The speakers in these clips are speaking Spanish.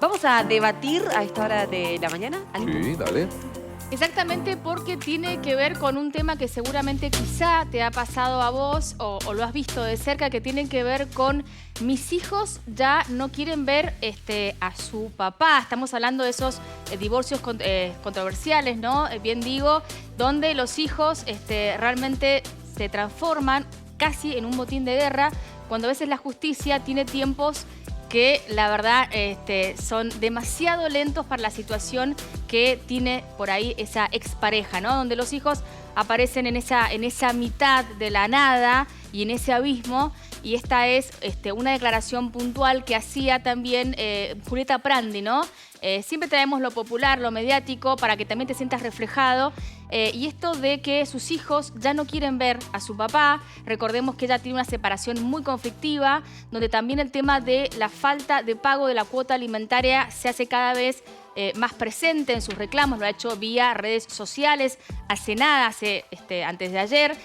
Vamos a debatir a esta hora de la mañana. Sí, dale. Exactamente, porque tiene que ver con un tema que seguramente quizá te ha pasado a vos o lo has visto de cerca, que tiene que ver con mis hijos ya no quieren ver a su papá. Estamos hablando de esos divorcios controversiales, ¿no? Bien digo, donde los hijos realmente se transforman casi en un botín de guerra, cuando a veces la justicia tiene tiempos que la verdad son demasiado lentos para la situación que tiene por ahí esa expareja, ¿no? Donde los hijos aparecen en esa mitad de la nada y en ese abismo. Y esta es una declaración puntual que hacía también Julieta Prandi, ¿no? Siempre traemos lo popular, lo mediático, para que también te sientas reflejado. Y esto de que sus hijos ya no quieren ver a su papá. Recordemos que ella tiene una separación muy conflictiva, donde también el tema de la falta de pago de la cuota alimentaria se hace cada vez más presente en sus reclamos. Lo ha hecho vía redes sociales, hace nada, antes de ayer,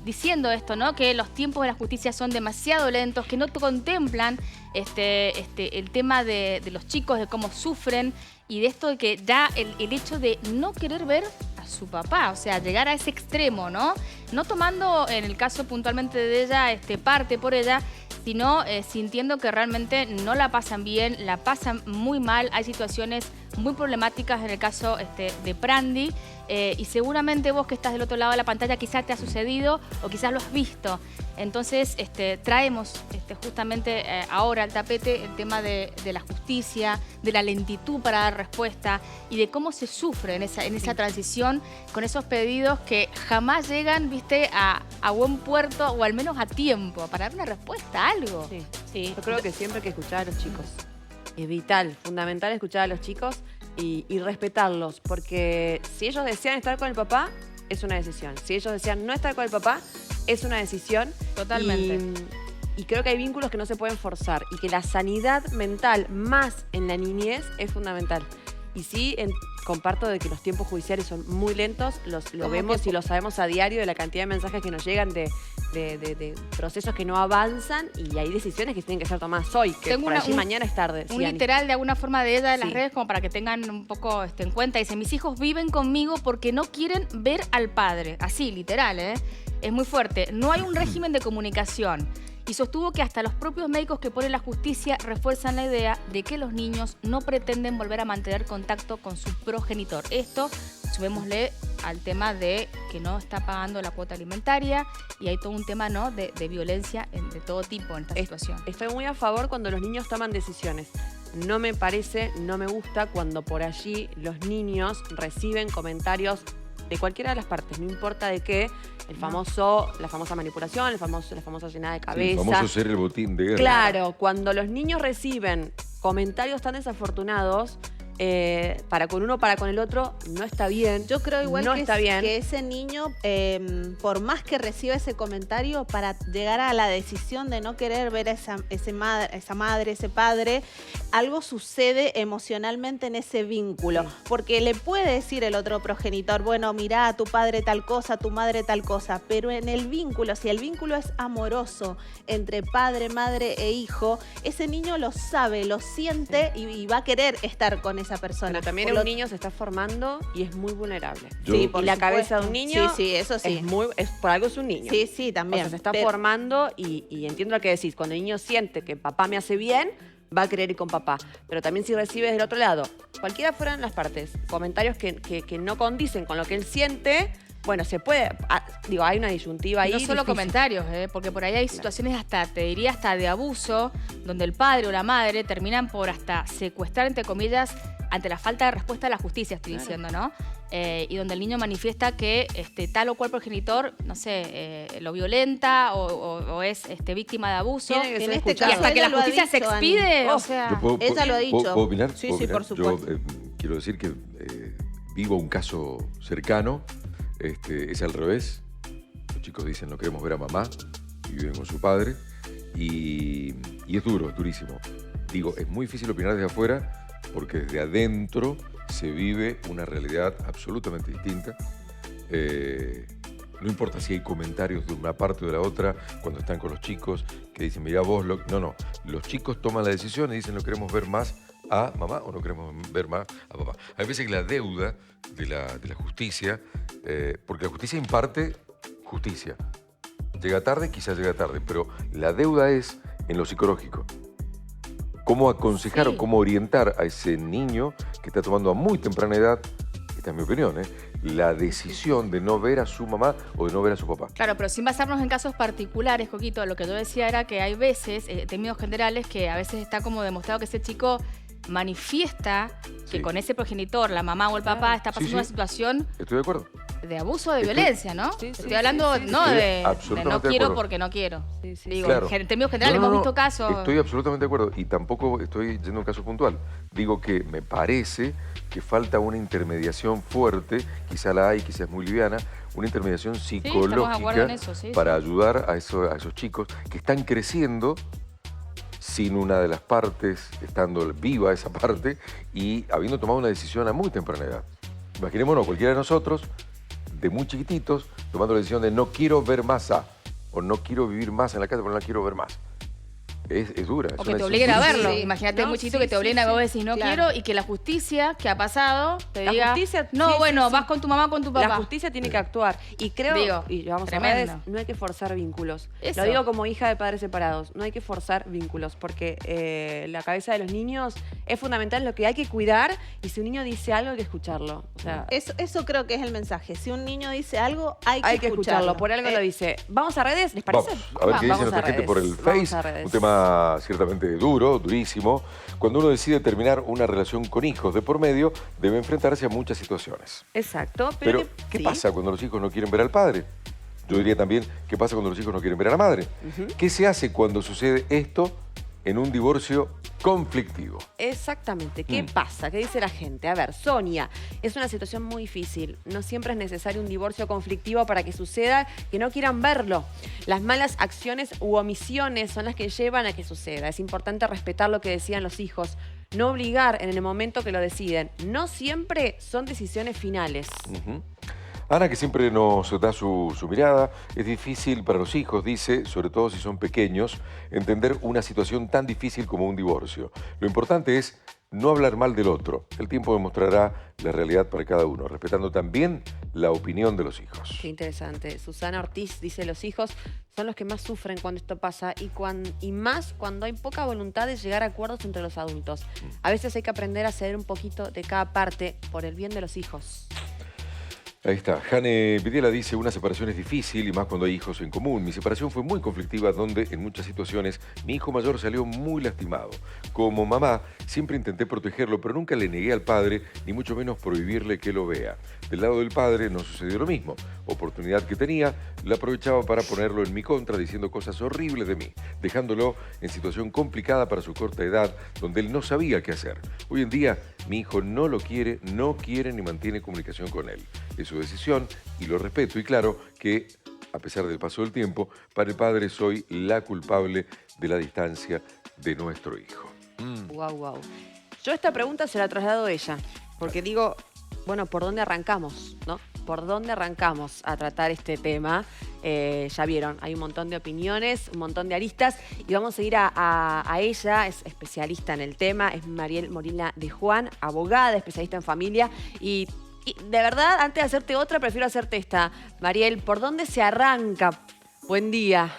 diciendo esto, ¿no? Que los tiempos de la justicia son demasiado lentos, que no contemplan el tema de los chicos, de cómo sufren, y de esto de que ya el hecho de no querer ver a su papá, o sea, llegar a ese extremo, ¿no? No tomando, en el caso puntualmente de ella, parte por ella, sino sintiendo que realmente no la pasan bien, la pasan muy mal. Hay situaciones muy problemáticas en el caso de Prandi, y seguramente vos que estás del otro lado de la pantalla quizás te ha sucedido o quizás lo has visto. Entonces traemos justamente ahora al tapete el tema de la justicia, de la lentitud para dar respuesta y de cómo se sufre en esa transición con esos pedidos que jamás llegan, viste, a buen puerto o al menos a tiempo para dar una respuesta a algo. Sí, sí. Yo creo que siempre hay que escuchar a los chicos. Es vital, fundamental escuchar a los chicos y respetarlos, porque si ellos desean estar con el papá, es una decisión. Si ellos desean no estar con el papá, es una decisión. Totalmente. Y creo que hay vínculos que no se pueden forzar y que la sanidad mental, más en la niñez, es fundamental. Y sí, comparto de que los tiempos judiciales son muy lentos, lo vemos y lo sabemos a diario de la cantidad de mensajes que nos llegan de procesos que no avanzan, y hay decisiones que tienen que ser tomadas hoy, que por allí mañana es tarde. Un literal de alguna forma de ella de las redes, como para que tengan un poco en cuenta. Dice: mis hijos viven conmigo porque no quieren ver al padre. Así, literal, ¿eh? Es muy fuerte. No hay un régimen de comunicación. Y sostuvo que hasta los propios médicos que pone la justicia refuerzan la idea de que los niños no pretenden volver a mantener contacto con su progenitor. Esto, subémosle al tema de que no está pagando la cuota alimentaria, y hay todo un tema, ¿no?, de violencia de todo tipo en esta situación. Estoy muy a favor cuando los niños toman decisiones. No me parece, no me gusta cuando por allí los niños reciben comentarios de cualquiera de las partes, no importa de qué, la famosa manipulación, la famosa llenada de cabeza. Sí, el famoso ser el botín de guerra. Claro, cuando los niños reciben comentarios tan desafortunados, para con uno, para con el otro, no está bien. Yo creo igual no que, está bien. Que ese niño, por más que reciba ese comentario, para llegar a la decisión de no querer ver a esa madre, ese padre, algo sucede emocionalmente en ese vínculo. Porque le puede decir el otro progenitor: bueno, mirá, a tu padre tal cosa, a tu madre tal cosa. Pero en el vínculo, si el vínculo es amoroso entre padre, madre e hijo, ese niño lo sabe, lo siente y va a querer estar con esa persona. Pero también un niño se está formando y es muy vulnerable. Sí, por la cabeza de un niño, sí, eso sí. Por algo es un niño. Sí, sí, también. O sea, se está formando y entiendo lo que decís. Cuando el niño siente que papá me hace bien, va a querer ir con papá. Pero también si recibes del otro lado, cualquiera fueran las partes, comentarios que no condicen con lo que él siente, bueno, se puede, hay una disyuntiva ahí. No solo comentarios, porque por ahí hay situaciones te diría hasta de abuso, donde el padre o la madre terminan por hasta secuestrar, entre comillas, ante la falta de respuesta de la justicia, estoy diciendo, ¿no? Y donde el niño manifiesta que tal o cual progenitor, no sé, lo violenta o es víctima de abuso. Tiene que ser este escuchado. Y hasta que la justicia se expide, o sea... ella lo ha dicho. ¿Puedo opinar? Sí, ¿Puedo sí, opinar? por supuesto. Yo quiero decir que vivo un caso cercano. Es al revés. Los chicos dicen: no queremos ver a mamá, y viven con su padre. Y es duro, es durísimo. Digo, es muy difícil opinar desde afuera, porque desde adentro se vive una realidad absolutamente distinta. No importa si hay comentarios de una parte o de la otra cuando están con los chicos que dicen: mirá vos, no, los chicos toman la decisión y dicen: no queremos ver más a mamá o no queremos ver más a papá. Hay veces que la deuda de la justicia, porque la justicia imparte justicia. Llega tarde, quizás llega tarde, pero la deuda es en lo psicológico. Cómo aconsejar o cómo orientar a ese niño que está tomando a muy temprana edad, esta es mi opinión, la decisión de no ver a su mamá o de no ver a su papá. Claro, pero sin basarnos en casos particulares, Coquito, lo que yo decía era que hay veces, en términos generales, que a veces está como demostrado que ese chico manifiesta que con ese progenitor, la mamá o el papá, está pasando una situación... Estoy de acuerdo. De abuso, de violencia, ¿no? Estoy hablando de no quiero porque no quiero. Digo, claro. En términos generales hemos visto casos... Estoy absolutamente de acuerdo y tampoco estoy yendo a un caso puntual. Digo que me parece que falta una intermediación fuerte, quizá la hay, quizá es muy liviana, una intermediación psicológica para ayudar a esos chicos que están creciendo sin una de las partes, estando viva esa parte y habiendo tomado una decisión a muy temprana edad. Imaginémonos, cualquiera de nosotros, de muy chiquititos, tomando la decisión de no quiero ver más o no quiero vivir más en la casa, pero no la quiero ver más. Es dura. O que te obliguen a verlo. Imagínate muy chiquito que te obliguen a ver, vos decís no quiero, y que la justicia que ha pasado te diga, vas con tu mamá, con tu papá. La justicia tiene que actuar. Y creo, y vamos a redes, no hay que forzar vínculos. Lo digo como hija de padres separados, no hay que forzar vínculos, porque la cabeza de los niños es fundamental, lo que hay que cuidar, y si un niño dice algo hay que escucharlo. O sea, eso creo que es el mensaje. Si un niño dice algo, hay que escucharlo. Por algo lo dice. ¿Vamos a redes? ¿Les parece? Vamos a ver qué dice nuestra gente por el Face. Un tema ciertamente duro, durísimo. Cuando uno decide terminar una relación con hijos de por medio, debe enfrentarse a muchas situaciones. Exacto. Pero ¿qué pasa cuando los hijos no quieren ver al padre? Yo diría también, ¿qué pasa cuando los hijos no quieren ver a la madre? ¿Qué se hace cuando sucede esto en un divorcio conflictivo? Exactamente. ¿Qué pasa? ¿Qué dice la gente? A ver, Sonia, es una situación muy difícil. No siempre es necesario un divorcio conflictivo para que suceda que no quieran verlo. Las malas acciones u omisiones son las que llevan a que suceda. Es importante respetar lo que decían los hijos, no obligar en el momento que lo deciden. No siempre son decisiones finales. Ana, que siempre nos da su mirada, es difícil para los hijos, dice, sobre todo si son pequeños, entender una situación tan difícil como un divorcio. Lo importante es no hablar mal del otro. El tiempo demostrará la realidad para cada uno, respetando también la opinión de los hijos. Qué interesante. Susana Ortiz dice, los hijos son los que más sufren cuando esto pasa y más cuando hay poca voluntad de llegar a acuerdos entre los adultos. A veces hay que aprender a ceder un poquito de cada parte por el bien de los hijos. Ahí está. Jane Vidiela dice, una separación es difícil y más cuando hay hijos en común. Mi separación fue muy conflictiva donde en muchas situaciones mi hijo mayor salió muy lastimado. Como mamá siempre intenté protegerlo, pero nunca le negué al padre, ni mucho menos prohibirle que lo vea. Del lado del padre no sucedió lo mismo. Oportunidad que tenía, la aprovechaba para ponerlo en mi contra, diciendo cosas horribles de mí, dejándolo en situación complicada para su corta edad, donde él no sabía qué hacer. Hoy en día mi hijo no lo quiere, no quiere ni mantiene comunicación con él. Es su decisión y lo respeto. Y claro que, a pesar del paso del tiempo, para el padre soy la culpable de la distancia de nuestro hijo. Wow. Yo esta pregunta se la traslado a ella, porque digo, bueno, ¿por dónde arrancamos, no? ¿Por dónde arrancamos a tratar este tema? Ya vieron, hay un montón de opiniones, un montón de aristas, y vamos a ir a ella, es especialista en el tema, es Mariel Molina de Juan, abogada, especialista en familia, y de verdad, antes de hacerte otra, prefiero hacerte esta. Mariel, ¿por dónde se arranca? Buen día.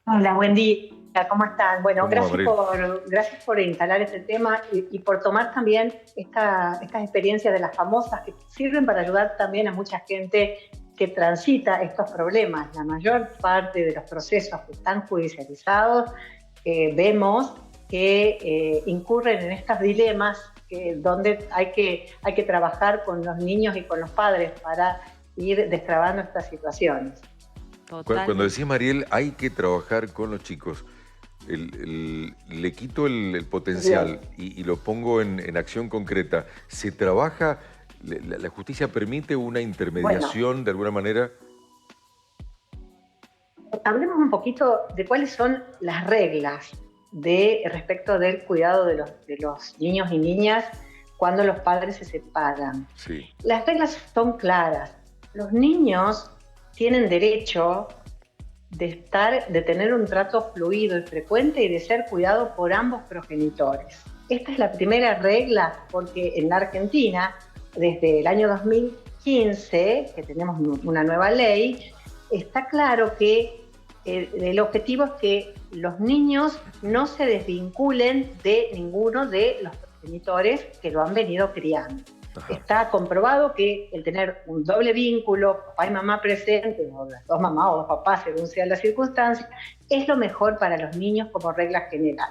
Hola, buen día. ¿Cómo están? Bueno, gracias por instalar este tema y por tomar también estas experiencias de las famosas que sirven para ayudar también a mucha gente que transita estos problemas. La mayor parte de los procesos que están judicializados vemos que incurren en estos dilemas donde hay que trabajar con los niños y con los padres para ir destrabando estas situaciones. Cuando decís, Mariel, hay que trabajar con los chicos, le quito el potencial y lo pongo en acción concreta. ¿Se trabaja, la justicia permite una intermediación de alguna manera? Hablemos un poquito de cuáles son las reglas respecto del cuidado de los niños y niñas cuando los padres se separan. Sí. Las reglas son claras. Los niños tienen derecho de tener un trato fluido y frecuente y de ser cuidado por ambos progenitores. Esta es la primera regla, porque en la Argentina, desde el año 2015, que tenemos una nueva ley, está claro que el objetivo es que los niños no se desvinculen de ninguno de los progenitores que lo han venido criando. Ajá. Está comprobado que el tener un doble vínculo, papá y mamá presentes, o las dos mamás o dos papás, según sean las circunstancias, es lo mejor para los niños como regla general.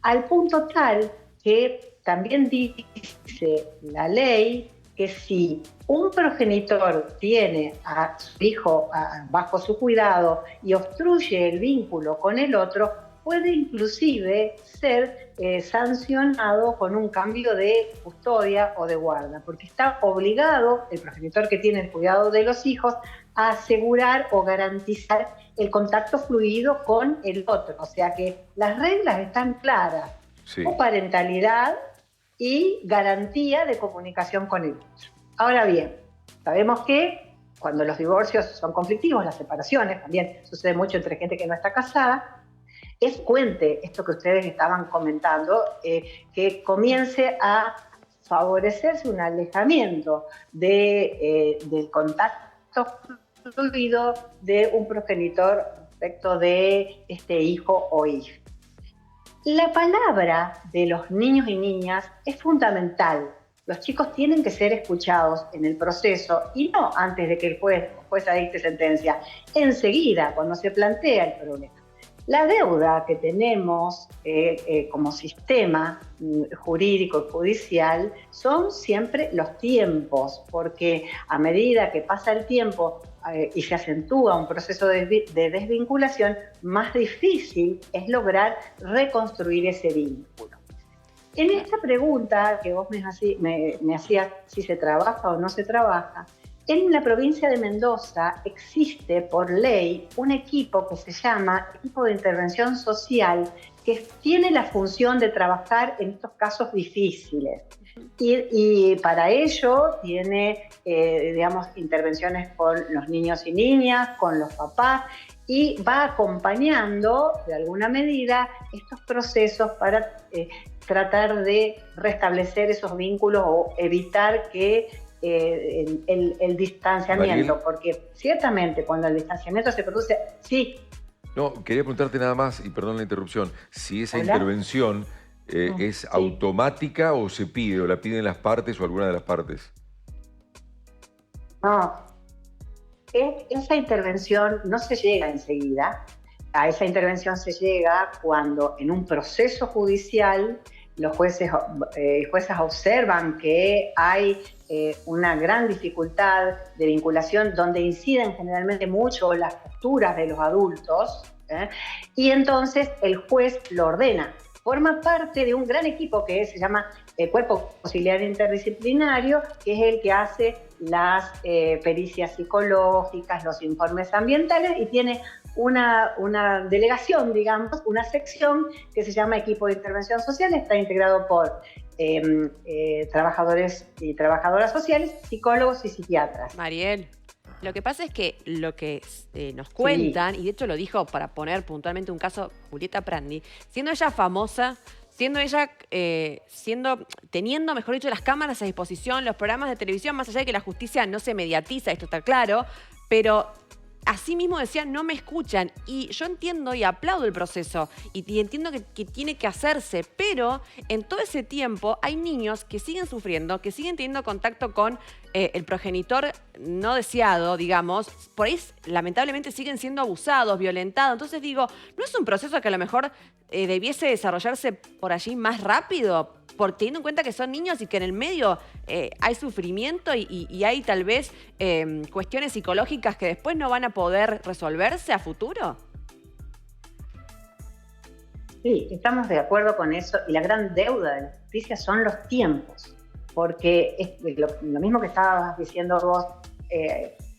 Al punto tal que también dice la ley que si un progenitor tiene a su hijo bajo su cuidado y obstruye el vínculo con el otro, puede inclusive ser sancionado con un cambio de custodia o de guarda, porque está obligado el progenitor que tiene el cuidado de los hijos a asegurar o garantizar el contacto fluido con el otro. O sea que las reglas están claras, sí. Coparentalidad y garantía de comunicación con el otro. Ahora bien, sabemos que cuando los divorcios son conflictivos, las separaciones, también sucede mucho entre gente que no está casada, es frecuente esto que ustedes estaban comentando, que comience a favorecerse un alejamiento del contacto fluido de un progenitor respecto de este hijo o hija. La palabra de los niños y niñas es fundamental. Los chicos tienen que ser escuchados en el proceso y no antes de que el juez dicte sentencia, enseguida, cuando se plantea el problema. La deuda que tenemos como sistema jurídico y judicial son siempre los tiempos, porque a medida que pasa el tiempo y se acentúa un proceso de desvinculación, más difícil es lograr reconstruir ese vínculo. En esta pregunta que vos me hacías si se trabaja o no se trabaja, en la provincia de Mendoza existe por ley un equipo que se llama Equipo de Intervención Social, que tiene la función de trabajar en estos casos difíciles. Y para ello tiene, intervenciones con los niños y niñas, con los papás, y va acompañando, de alguna medida, estos procesos para tratar de restablecer esos vínculos o evitar que el distanciamiento, Mariel, porque ciertamente cuando el distanciamiento se produce, sí. No, quería preguntarte nada más, y perdón la interrupción, si esa intervención es sí. automática o se pide, o la piden las partes o alguna de las partes. No, esa intervención no se llega enseguida. A esa intervención se llega cuando en un proceso judicial los jueces observan que hay una gran dificultad de vinculación donde inciden generalmente mucho las posturas de los adultos, y entonces el juez lo ordena. Forma parte de un gran equipo que se llama Cuerpo Auxiliar Interdisciplinario, que es el que hace las pericias psicológicas, los informes ambientales, y tiene una delegación, digamos, una sección que se llama Equipo de Intervención Social. Está integrado por trabajadores y trabajadoras sociales, psicólogos y psiquiatras. Mariel, lo que pasa es que lo que nos cuentan, sí. Y de hecho lo dijo para poner puntualmente un caso Julieta Prandi, siendo ella famosa, teniendo, mejor dicho, las cámaras a disposición, los programas de televisión, más allá de que la justicia no se mediatiza, esto está claro, pero así mismo decía, no me escuchan. Y yo entiendo y aplaudo el proceso y entiendo que tiene que hacerse, pero en todo ese tiempo hay niños que siguen sufriendo, que siguen teniendo contacto con el progenitor no deseado, digamos. Por ahí, lamentablemente, siguen siendo abusados, violentados. Entonces digo, ¿no es un proceso que a lo mejor debiese desarrollarse por allí más rápido? Porque teniendo en cuenta que son niños y que en el medio hay sufrimiento y hay tal vez cuestiones psicológicas que después no van a poder resolverse a futuro. Sí, estamos de acuerdo con eso, y la gran deuda de la justicia son los tiempos, porque es lo mismo que estabas diciendo vos,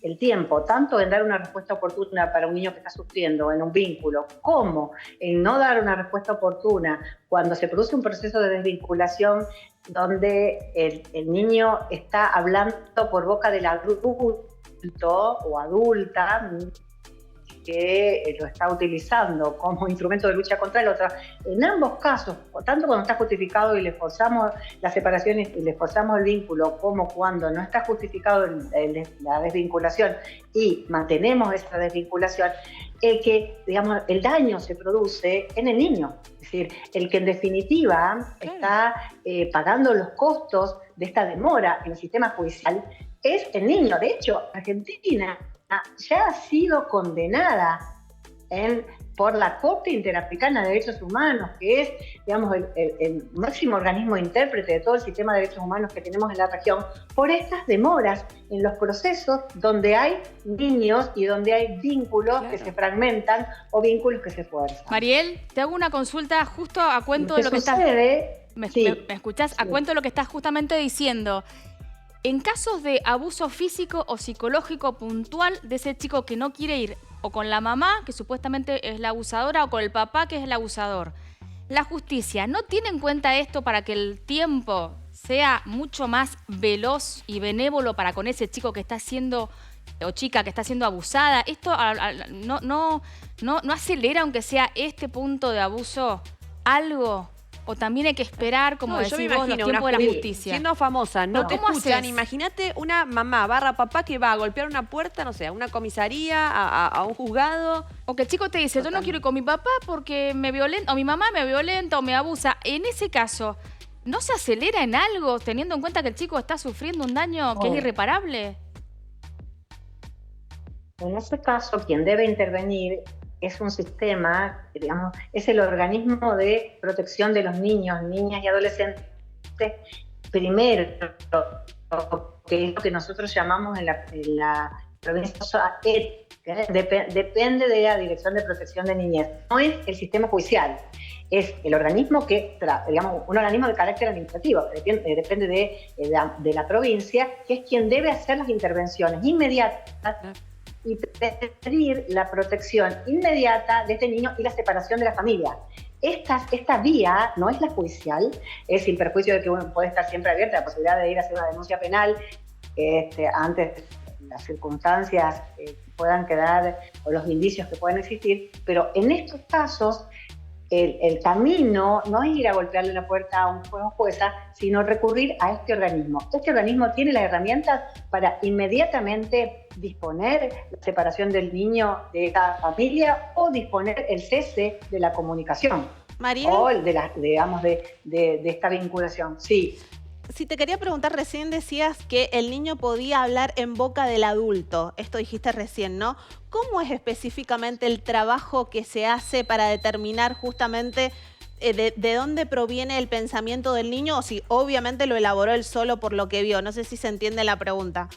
el tiempo, tanto en dar una respuesta oportuna para un niño que está sufriendo en un vínculo, como en no dar una respuesta oportuna cuando se produce un proceso de desvinculación donde el niño está hablando por boca del adulto o adulta, que lo está utilizando como instrumento de lucha contra el otro. En ambos casos, tanto cuando está justificado y le forzamos la separación y le forzamos el vínculo, como cuando no está justificado la desvinculación y mantenemos esa desvinculación, digamos, el daño se produce en el niño. Es decir, el que en definitiva está pagando los costos de esta demora en el sistema judicial es el niño. De hecho, Argentina ya ha sido condenada por la Corte Interamericana de Derechos Humanos, que es, digamos, el máximo organismo intérprete de todo el sistema de derechos humanos que tenemos en la región, por estas demoras en los procesos donde hay niños y donde hay vínculos que se fragmentan o vínculos que se fuerzan. Mariel, te hago una consulta justo a cuento de lo que estás... ¿Me escuchás? Sí. A cuento de lo que estás justamente diciendo. En casos de abuso físico o psicológico puntual de ese chico que no quiere ir o con la mamá, que supuestamente es la abusadora, o con el papá, que es el abusador, ¿la justicia no tiene en cuenta esto para que el tiempo sea mucho más veloz y benévolo para con ese chico que está siendo, o chica que está siendo abusada? ¿Esto no acelera, aunque sea este punto de abuso, algo? ¿O también hay que esperar, como decís vos, los tiempos de la justicia? Siendo famosa, no te escuchan. Haces? Imagínate una mamá / papá que va a golpear una puerta, no sé, a una comisaría, a un juzgado. O que el chico te dice, yo no quiero ir con mi papá porque me violenta, o mi mamá me violenta o me abusa. En ese caso, ¿no se acelera en algo teniendo en cuenta que el chico está sufriendo un daño que es irreparable? En ese caso, quien debe intervenir es un sistema, digamos, es el organismo de protección de los niños, niñas y adolescentes, primero, que es lo que nosotros llamamos en la provincia depende de la Dirección de Protección de Niñez. No es el sistema judicial, es el organismo que, digamos, un organismo de carácter administrativo, depende de la provincia, que es quien debe hacer las intervenciones inmediatas y pedir la protección inmediata de este niño y la separación de la familia. Esta vía no es la judicial, es sin perjuicio de que uno puede estar siempre abierta a la posibilidad de ir a hacer una denuncia penal antes de las circunstancias que puedan quedar o los indicios que pueden existir, pero en estos casos el camino no es ir a golpearle la puerta a un jueza, sino recurrir a este organismo. Este organismo tiene las herramientas para inmediatamente disponer la separación del niño de esta familia o disponer el cese de la comunicación. María. O de esta vinculación. Sí. Si te quería preguntar, recién decías que el niño podía hablar en boca del adulto. Esto dijiste recién, ¿no? ¿Cómo es específicamente el trabajo que se hace para determinar justamente de dónde proviene el pensamiento del niño? O si obviamente lo elaboró él solo por lo que vio. No sé si se entiende la pregunta.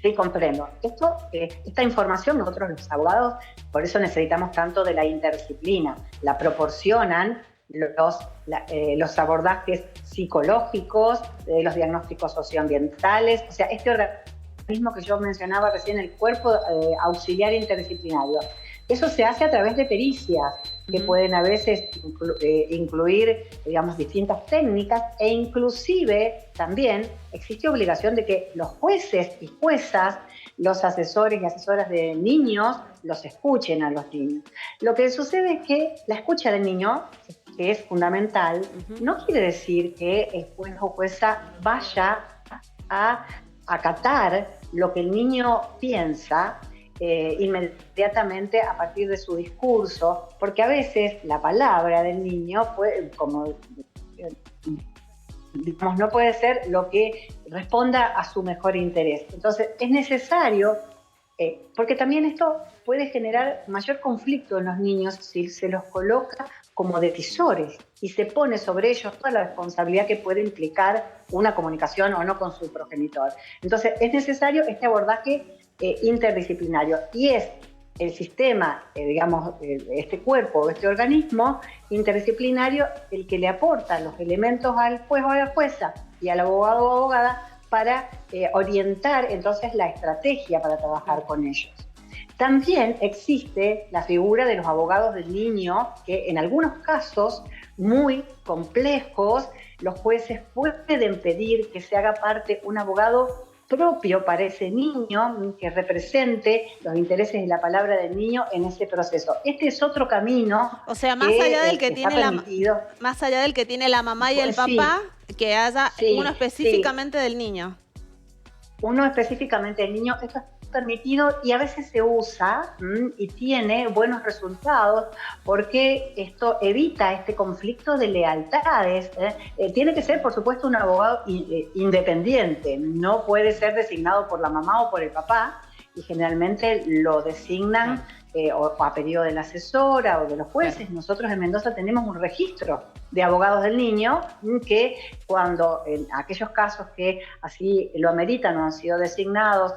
Sí, comprendo. Esta información nosotros los abogados, por eso necesitamos tanto de la interdisciplina. La proporcionan los abordajes psicológicos, los diagnósticos socioambientales, o sea, este organismo que yo mencionaba recién, el cuerpo auxiliar interdisciplinario. Eso se hace a través de pericias que pueden a veces incluir, digamos, distintas técnicas, e inclusive también existe obligación de que los jueces y juezas, los asesores y asesoras de niños, los escuchen a los niños. Lo que sucede es que la escucha del niño, que es fundamental, no quiere decir que el juez o jueza vaya a acatar lo que el niño piensa inmediatamente a partir de su discurso, porque a veces la palabra del niño puede, digamos, no puede ser lo que responda a su mejor interés. Entonces es necesario, porque también esto puede generar mayor conflicto en los niños si se los coloca como decisores y se pone sobre ellos toda la responsabilidad que puede implicar una comunicación o no con su progenitor. Entonces es necesario este abordaje interdisciplinario, y es el sistema, digamos, este cuerpo, este organismo interdisciplinario el que le aporta los elementos al juez o a la jueza y al abogado o abogada para orientar entonces la estrategia para trabajar con ellos. También existe la figura de los abogados del niño, que en algunos casos muy complejos los jueces pueden pedir que se haga parte un abogado propio para ese niño, que represente los intereses y la palabra del niño en ese proceso. Este es otro camino. O sea, más allá del que tiene más allá del que tiene la mamá y el papá, que haya uno específicamente del niño. Uno específicamente del niño, esto es permitido y a veces se usa y tiene buenos resultados porque esto evita este conflicto de lealtades. Tiene que ser, por supuesto, un abogado independiente, no puede ser designado por la mamá o por el papá, y generalmente lo designan o a pedido de la asesora o de los jueces. Nosotros en Mendoza tenemos un registro de abogados del niño que cuando en aquellos casos que así lo ameritan o han sido designados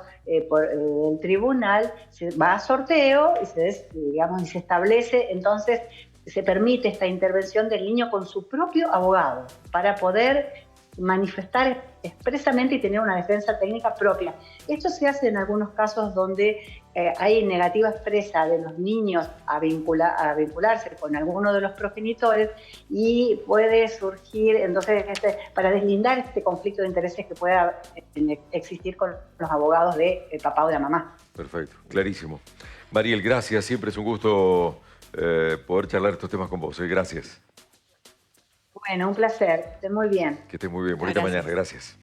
por el tribunal, se va a sorteo y se establece, entonces se permite esta intervención del niño con su propio abogado para poder manifestar expresamente y tener una defensa técnica propia. Esto se hace en algunos casos donde hay negativa expresa de los niños a vincularse con alguno de los progenitores y puede surgir, entonces, para deslindar este conflicto de intereses que pueda existir con los abogados del papá o de la mamá. Perfecto, clarísimo. Mariel, gracias. Siempre es un gusto poder charlar estos temas con vos. Gracias. Bueno, un placer. Que estés muy bien. Que estés muy bien. Bonita mañana. Gracias.